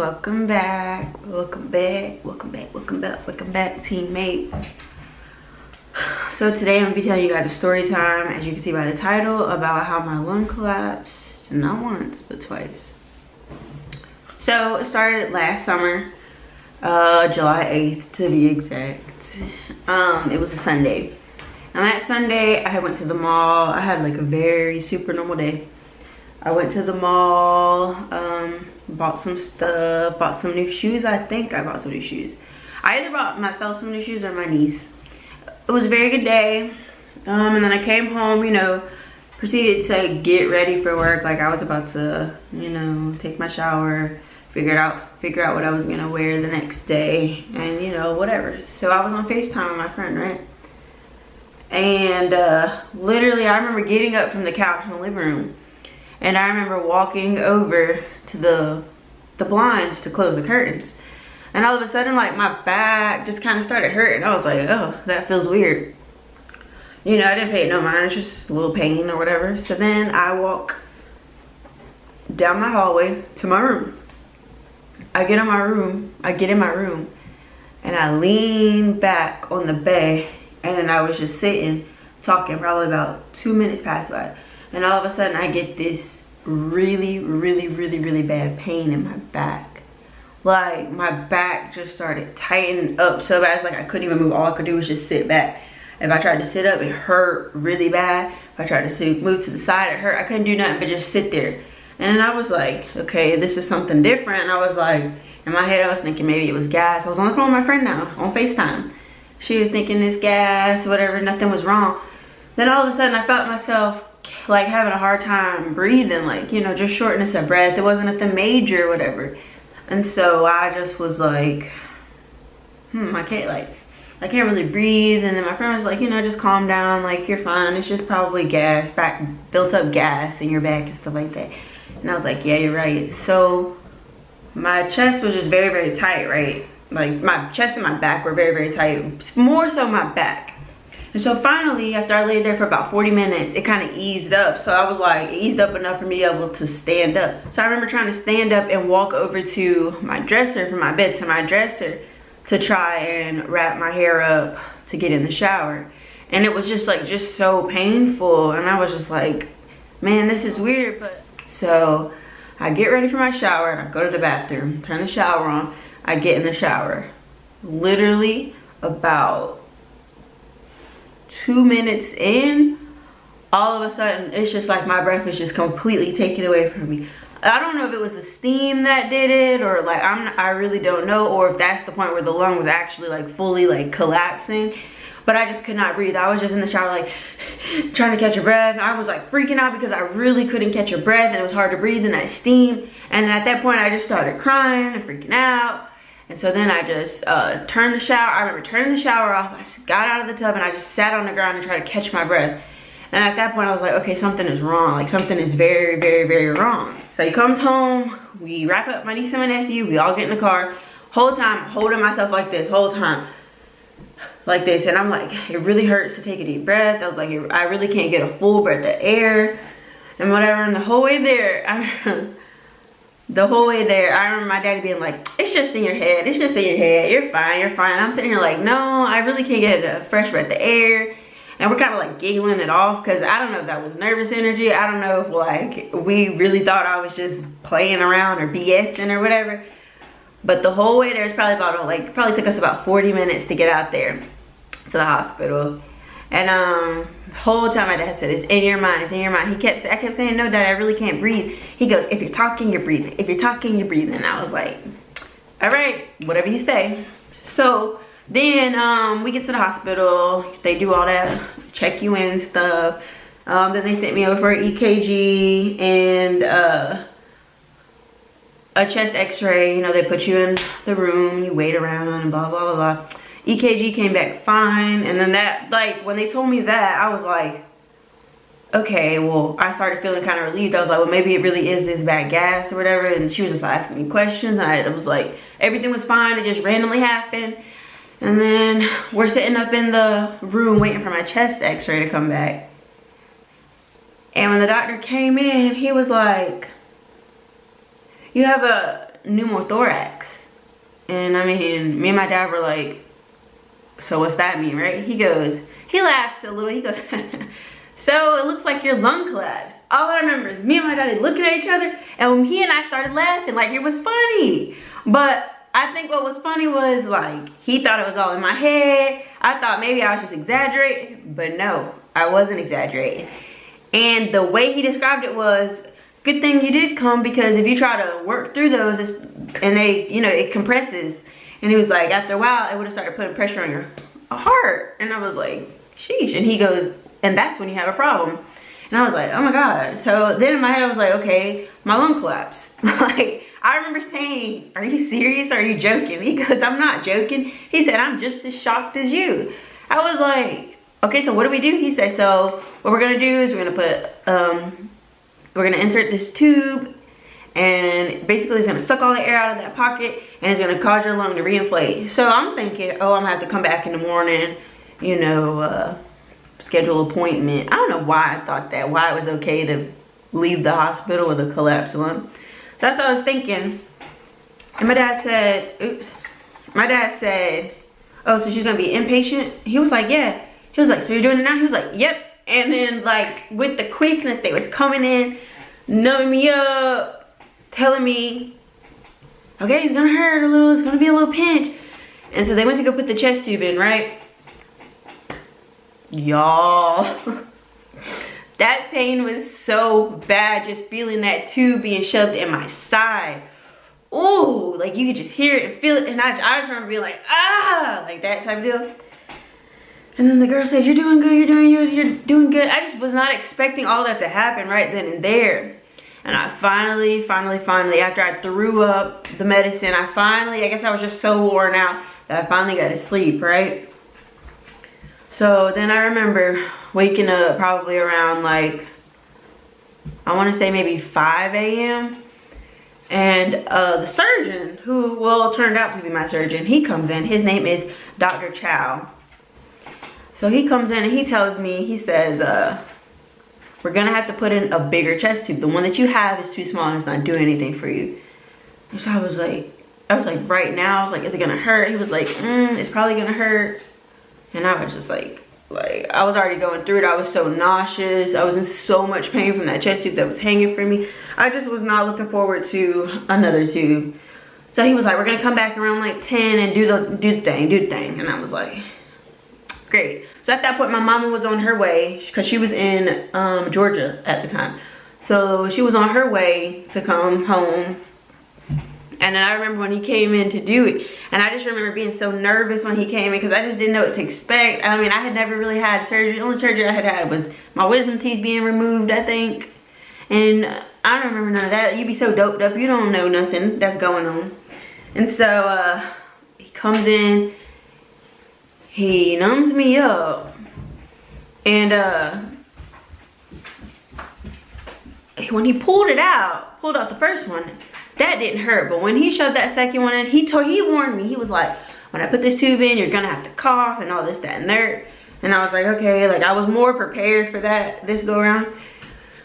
welcome back, teammates. So today I'm gonna be telling you guys a story time, as you can see by the title, about how my lung collapsed, not once, but twice. So it started last summer, July 8th to be exact. It was a Sunday. And that Sunday, I went to the mall. I had like a very super normal day. I went to the mall, bought some stuff, bought some new shoes. I think I bought some new shoes. I either bought myself some new shoes or my niece. It was a very good day. And then I came home, proceeded to get ready for work. Like I was about to, take my shower, figure out what I was gonna wear the next day, and whatever. So I was on FaceTime with my friend, right? And literally I remember getting up from the couch in the living room, and I remember walking over to the blinds to close the curtains, and all of a sudden like my back just kind of started hurting. I was like, oh, that feels weird. I didn't pay it no mind, it's just a little pain or whatever. So then I walk down my hallway to my room. I get in my room, and I lean back on the bed. And then I was just sitting, talking, probably about 2 minutes passed by. And all of a sudden I get this really, really, really, really bad pain in my back. Like my back just started tightening up so bad, it's like I couldn't even move. All I could do was just sit back. If I tried to sit up, it hurt really bad. If I tried to move to the side, it hurt. I couldn't do nothing but just sit there. And then I was like, okay, this is something different. And I was like, in my head I was thinking maybe it was gas. I was on the phone with my friend now, on FaceTime. She was thinking this gas, whatever, nothing was wrong. Then all of a sudden I felt myself like having a hard time breathing, like, just shortness of breath. It wasn't nothing major or whatever. And so I just was like, I can't really breathe. And then my friend was like, just calm down, like you're fine. It's just probably gas, built up gas in your back and stuff like that. And I was like, yeah, you're right. So my chest was just very, very tight, right? Like my chest and my back were very, very tight, more so my back. And so finally, after I laid there for about 40 minutes, it kind of eased up. So I was like, it eased up enough for me to be able to stand up. So I remember trying to stand up and walk over to my dresser, from my bed to my dresser, to try and wrap my hair up to get in the shower. And it was just so painful. And I was just like, man, this is weird. But so I get ready for my shower and I go to the bathroom, turn the shower on. I get in the shower. Literally about 2 minutes in, all of a sudden it's just like my breath was just completely taken away from me. I don't know if it was the steam that did it, or like I really don't know, or if that's the point where the lung was actually like fully like collapsing. But I just could not breathe. I was just in the shower like trying to catch a breath. I was like freaking out because I really couldn't catch a breath, and it was hard to breathe in that steam. And at that point I just started crying and freaking out. And so then I just turned the shower. I remember turning the shower off. I got out of the tub and I just sat on the ground and tried to catch my breath. And at that point I was like, okay, something is wrong. Like something is very, very, very wrong. So he comes home. We wrap up my niece and my nephew. We all get in the car. Whole time holding myself like this, whole time. Like this. And I'm like, it really hurts to take a deep breath. I was like, I really can't get a full breath of air and whatever. And the whole way there, I remember my daddy being like, it's just in your head. It's just in your head. You're fine. You're fine. I'm sitting here like, no, I really can't get a fresh breath of air. And we're kind of like giggling it off because I don't know if that was nervous energy. I don't know if like we really thought I was just playing around or BSing or whatever. But the whole way there was probably probably took us about 40 minutes to get out there to the hospital. And the whole time my dad said, it's in your mind, it's in your mind. I kept saying, no, Dad, I really can't breathe. He goes, if you're talking, you're breathing. If you're talking, you're breathing. And I was like, all right, whatever you say. So then we get to the hospital. They do all that, check you in stuff. Then they sent me over for an EKG and a chest x-ray. They put you in the room, you wait around and blah, blah, blah, blah. EKG came back fine. And then that, like, when they told me that, I was like, okay, well, I started feeling kind of relieved. I was like, well, maybe it really is this bad gas or whatever. And she was just asking me questions. And I was like, everything was fine. It just randomly happened. And then we're sitting up in the room waiting for my chest x-ray to come back. And when the doctor came in, he was like, you have a pneumothorax. And I mean, me and my dad were like, so what's that mean, right? He laughs a little, he goes, so it looks like your lung collapsed. All I remember is me and my daddy looking at each other, and when he and I started laughing like it was funny. But I think what was funny was like, he thought it was all in my head. I thought maybe I was just exaggerating, but no, I wasn't exaggerating. And the way he described it was, good thing you did come, because if you try to work through those, and they, you know, it compresses. And he was like, after a while, it would have started putting pressure on your heart. And I was like, sheesh. And he goes, and that's when you have a problem. And I was like, oh my God. So then in my head, I was like, okay, my lung collapsed. Like, I remember saying, are you serious? Are you joking? He goes, I'm not joking. He said, I'm just as shocked as you. I was like, okay, so what do we do? He said, so what we're gonna do is we're gonna insert this tube, and basically it's gonna suck all the air out of that pocket, and it's gonna cause your lung to reinflate. So I'm thinking, oh, I'm gonna have to come back in the morning, you know, schedule an appointment. I don't know why I thought that, why it was okay to leave the hospital with a collapsed lung. So that's what I was thinking. And my dad said, oops. My dad said, oh, so she's gonna be inpatient? He was like, yeah. He was like, so you're doing it now? He was like, yep. And then like with the quickness, they was coming in, numbing me up, telling me, okay, it's gonna hurt a little, it's gonna be a little pinch. And so they went to go put the chest tube in, right? Y'all. That pain was so bad, just feeling that tube being shoved in my side. Ooh, like you could just hear it and feel it. And I just remember being like, ah, like that type of deal. And then the girl said, you're doing good, you're doing good. I just was not expecting all that to happen right then and there. And I finally, after I threw up the medicine, I guess I was just so worn out that I finally got to sleep, right? So then I remember waking up probably around like, I want to say maybe 5 a.m. And the surgeon, who well turned out to be my surgeon, he comes in. His name is Dr. Chow. So he comes in and he tells me, he says, we're gonna have to put in a bigger chest tube. The one that you have is too small and it's not doing anything for you. And so I was like right now, I was like, is it gonna hurt? He was like, it's probably gonna hurt. And I was just like I was already going through it. I was so nauseous. I was in so much pain from that chest tube that was hanging from me. I just was not looking forward to another tube. So he was like, we're gonna come back around like 10 and do the thing. And I was like, great. So at that point, my mama was on her way, because she was in Georgia at the time. So she was on her way to come home. And then I remember when he came in to do it, and I just remember being so nervous when he came in, because I just didn't know what to expect. I mean, I had never really had surgery. The only surgery I had was my wisdom teeth being removed, I think. And I don't remember none of that. You be so doped up, you don't know nothing that's going on. And so he comes in, he numbs me up, and when he pulled out the first one, that didn't hurt. But when he shoved that second one in, he warned me. He was like, when I put this tube in, you're gonna have to cough and all this, that, and there. And I was like, okay, like I was more prepared for that this go around.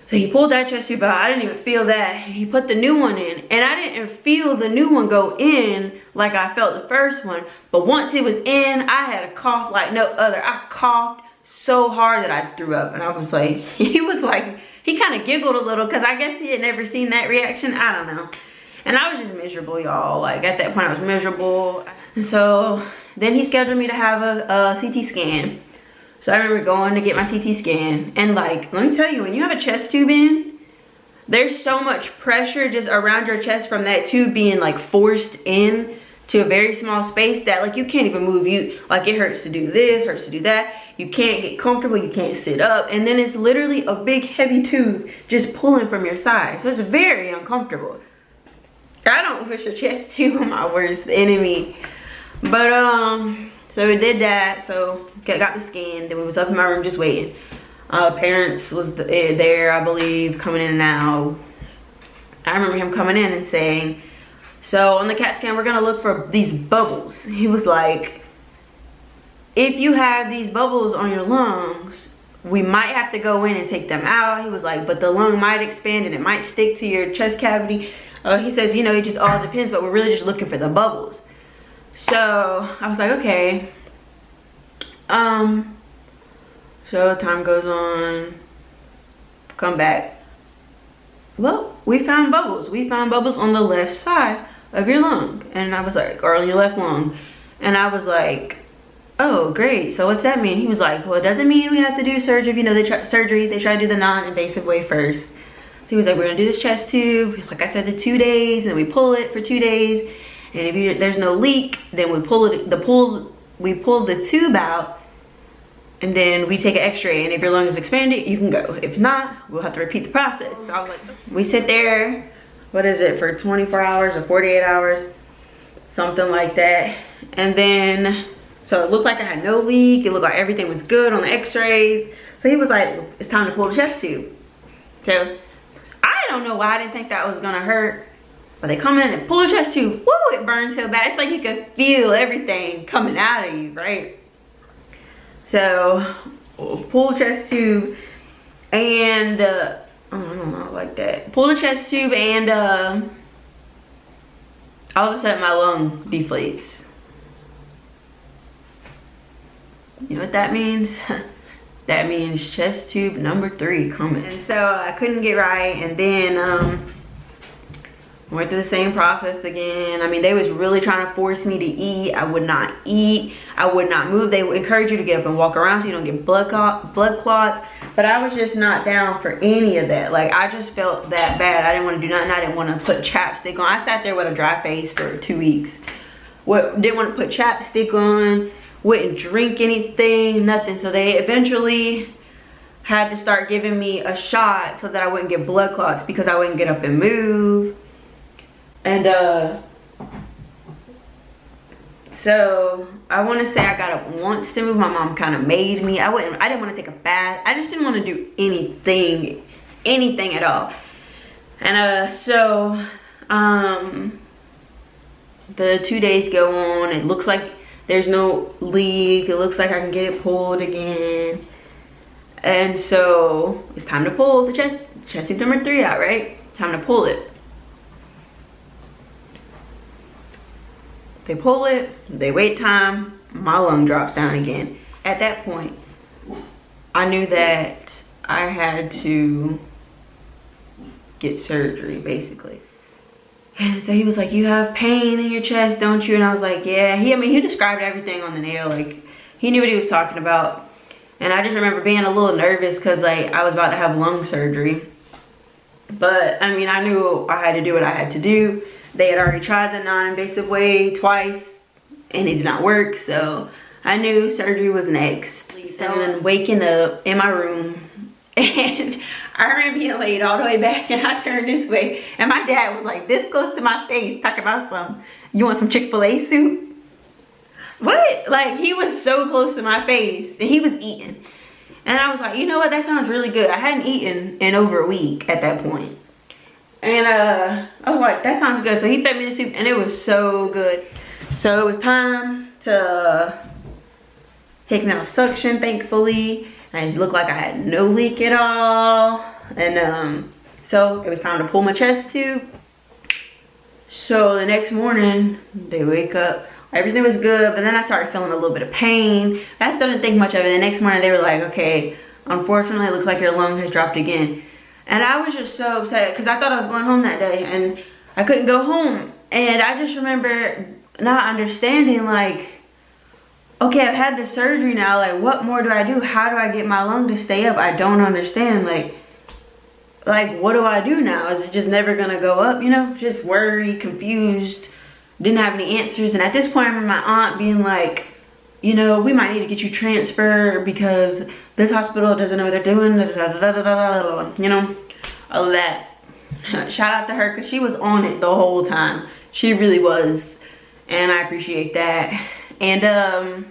So he pulled that chest tube out. I didn't even feel that. He put the new one in, and I didn't feel the new one go in like I felt the first one. But once it was in, I had a cough like no other. I coughed so hard that I threw up. And I was like, he kind of giggled a little, because I guess he had never seen that reaction. I don't know. And I was just miserable, y'all. Like at that point, I was miserable. And so then he scheduled me to have a CT scan. So I remember going to get my CT scan, and like, let me tell you, when you have a chest tube in, there's so much pressure just around your chest from that tube being like forced in to a very small space that like you can't even move. Like it hurts to do this, hurts to do that. You can't get comfortable, you can't sit up. And then it's literally a big heavy tube just pulling from your side. So it's very uncomfortable. I don't wish a chest tube on my worst enemy. But so we did that. So got the scan. Then we was up in my room just waiting. Parents was there, I believe, coming in and out. I remember him coming in and saying, so on the CAT scan, we're gonna look for these bubbles. He was like, if you have these bubbles on your lungs, we might have to go in and take them out. He was like, but the lung might expand and it might stick to your chest cavity. He says, you know, it just all depends, but we're really just looking for the bubbles. So I was like, okay. So time goes on, come back. Well, we found bubbles. We found bubbles on the left side of your lung. And I was like, or on your left lung. And I was like, oh, great. So what's that mean? He was like, well, it doesn't mean we have to do surgery. If you know, they try to do the non-invasive way first. So he was like, we're gonna do this chest tube. Like I said, the 2 days, and we pull it for 2 days. And if there's no leak, then we pull the tube out, and then we take an x-ray, and if your lung is expanded, you can go. If not, we'll have to repeat the process. So I was like, we sit there, what is it, for 24 hours or 48 hours, something like that. And then, so it looked like I had no leak. It looked like everything was good on the x-rays. So he was like, it's time to pull the chest tube. So I don't know why I didn't think that was gonna hurt. But they come in and pull the chest tube. Woo, it burns so bad. It's like you can feel everything coming out of you, right? So, pull the chest tube and, I don't know, like that. Pull the chest tube and, all of a sudden my lung deflates. You know what that means? That means chest tube number 3 coming. And so I couldn't get right, and then, went through the same process again. I mean, they was really trying to force me to eat. I would not eat. I would not move. They would encourage you to get up and walk around so you don't get blood clots. But I was just not down for any of that. Like, I just felt that bad. I didn't want to do nothing. I didn't want to put chapstick on. I sat there with a dry face for 2 weeks. Didn't want to put chapstick on. Wouldn't drink anything, nothing. So they eventually had to start giving me a shot so that I wouldn't get blood clots because I wouldn't get up and move. And so I want to say I got up once to move. My mom kind of made me. I didn't want to take a bath. I just didn't want to do anything at all. And so the 2 days go on. It looks like there's no leak. It looks like I can get it pulled again. And so it's time to pull the chest tube number 3 out, right? Time to pull it. They pull it, they wait time, my lung drops down again. At that point, I knew that I had to get surgery, basically. And so he was like, you have pain in your chest, don't you? And I was like, yeah. He described everything on the nail. Like, he knew what he was talking about. And I just remember being a little nervous because, like, I was about to have lung surgery. But, I mean, I knew I had to do what I had to do. They had already tried the non-invasive way twice and it did not work, so I knew surgery was next. And then waking up in my room, and I remember being laid all the way back, and I turned this way and my dad was like this close to my face talking about you want some Chick-fil-A soup? What? Like, he was so close to my face and he was eating. And I was like, you know what, that sounds really good. I hadn't eaten in over a week at that point. And I was like, that sounds good. So he fed me the soup and it was so good. So it was time to take me off suction, thankfully. And it looked like I had no leak at all. And so it was time to pull my chest tube. So the next morning, they wake up. Everything was good, but then I started feeling a little bit of pain. I still didn't think much of it. The next morning, they were like, okay, unfortunately, it looks like your lung has dropped again. And I was just so upset because I thought I was going home that day and I couldn't go home. And I just remember not understanding, like, okay, I've had the surgery now. Like, what more do I do? How do I get my lung to stay up? I don't understand. Like what do I do now? Is it just never going to go up? You know, just worried, confused, didn't have any answers. And at this point, I remember my aunt being like, you know, we might need to get you transferred because this hospital doesn't know what they're doing, you know, all of that. Shout out to her because she was on it the whole time. She really was, and I appreciate that. And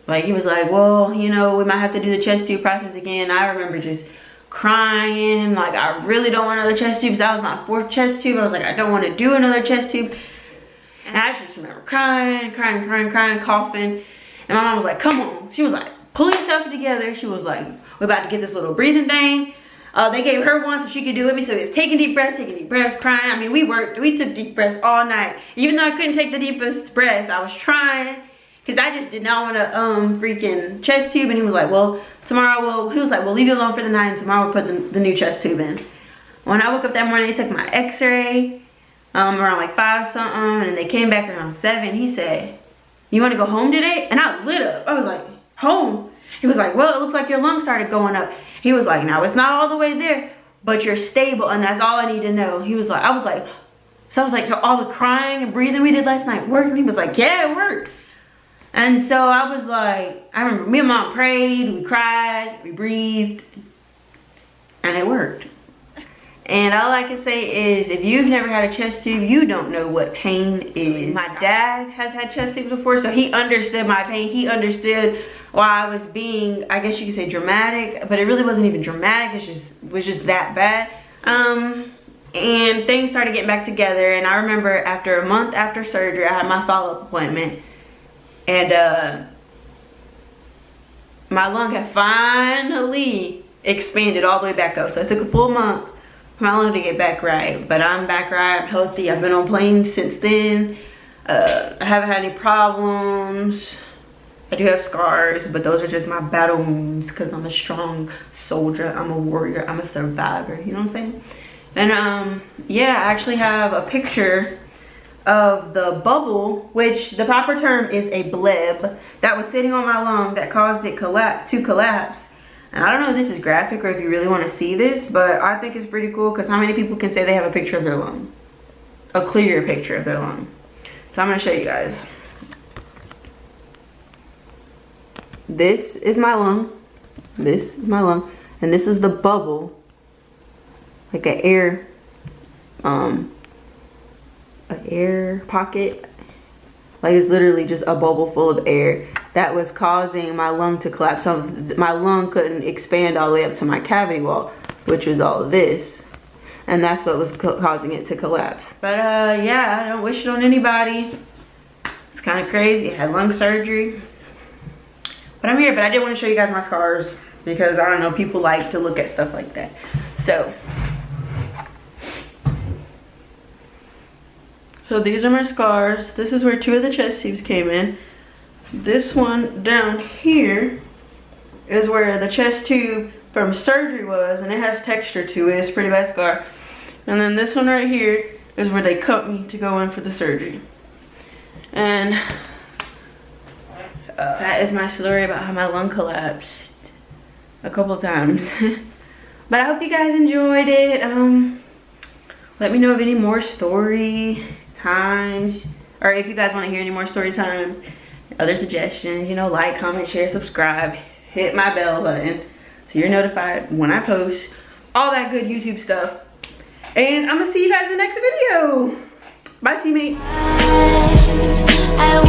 like, he was like, well, you know, we might have to do the chest tube process again. I remember just crying, like, I really don't want another chest tube. That was my 4th chest tube. I was like, I don't want to do another chest tube. And I just remember crying, coughing. And my mom was like, come on. She was like, pull yourself together. She was like, we're about to get this little breathing thing. They gave her one so she could do it with me. So he was taking deep breaths, crying. I mean, we took deep breaths all night. Even though I couldn't take the deepest breaths, I was trying. Because I just did not want to freaking chest tube. And he was like, well, tomorrow he was like, well, leave it alone for the night. And tomorrow we'll put the new chest tube in. When I woke up that morning, they took my x-ray around like 5 something. And they came back around 7. He said, you want to go home today? And I lit up. I was like, home? He was like, well, it looks like your lungs started going up. He was like, now it's not all the way there, but you're stable. And that's all I need to know. He was like, I was like, so all the crying and breathing we did last night worked? And he was like, yeah, it worked. And so I was like, I remember me and Mom prayed, we cried, we breathed, and it worked. And all I can say is, if you've never had a chest tube, you don't know what pain is. My dad has had chest tubes before, so he understood my pain. He understood why I was being, I guess you could say, dramatic, but it really wasn't even dramatic. It was just that bad. And things started getting back together. And I remember after a month after surgery, I had my follow-up appointment. And my lung had finally expanded all the way back up. So it took a full month for my lung to get back right. But I'm back right, I'm healthy. I've been on planes since then. I haven't had any problems. I do have scars, but those are just my battle wounds because I'm a strong soldier. I'm a warrior. I'm a survivor. You know what I'm saying? And yeah, I actually have a picture of the bubble, which the proper term is a bleb, that was sitting on my lung that caused it to collapse. And I don't know if this is graphic or if you really want to see this, but I think it's pretty cool because how many people can say they have a picture of their lung? A clear picture of their lung. So I'm going to show you guys. This is my lung. This is my lung. And this is the bubble. Like an air pocket. Like it's literally just a bubble full of air that was causing my lung to collapse. So my lung couldn't expand all the way up to my cavity wall, which was all of this. And that's what was causing it to collapse. But yeah, I don't wish it on anybody. It's kind of crazy. I had lung surgery. But I'm here, but I did want to show you guys my scars because I don't know, people like to look at stuff like that. So these are my scars. This is where 2 of the chest tubes came in. This one down here is where the chest tube from surgery was, and it has texture to it. It's a pretty bad scar. And then this one right here is where they cut me to go in for the surgery. And that is my story about how my lung collapsed a couple times. But I hope you guys enjoyed it. Let me know of any more story times, or if you guys want to hear any more story times, other suggestions, you know, like, comment, share, subscribe, hit my bell button so you're notified when I post, all that good YouTube stuff. And I'm gonna see you guys in the next video. Bye, teammates. I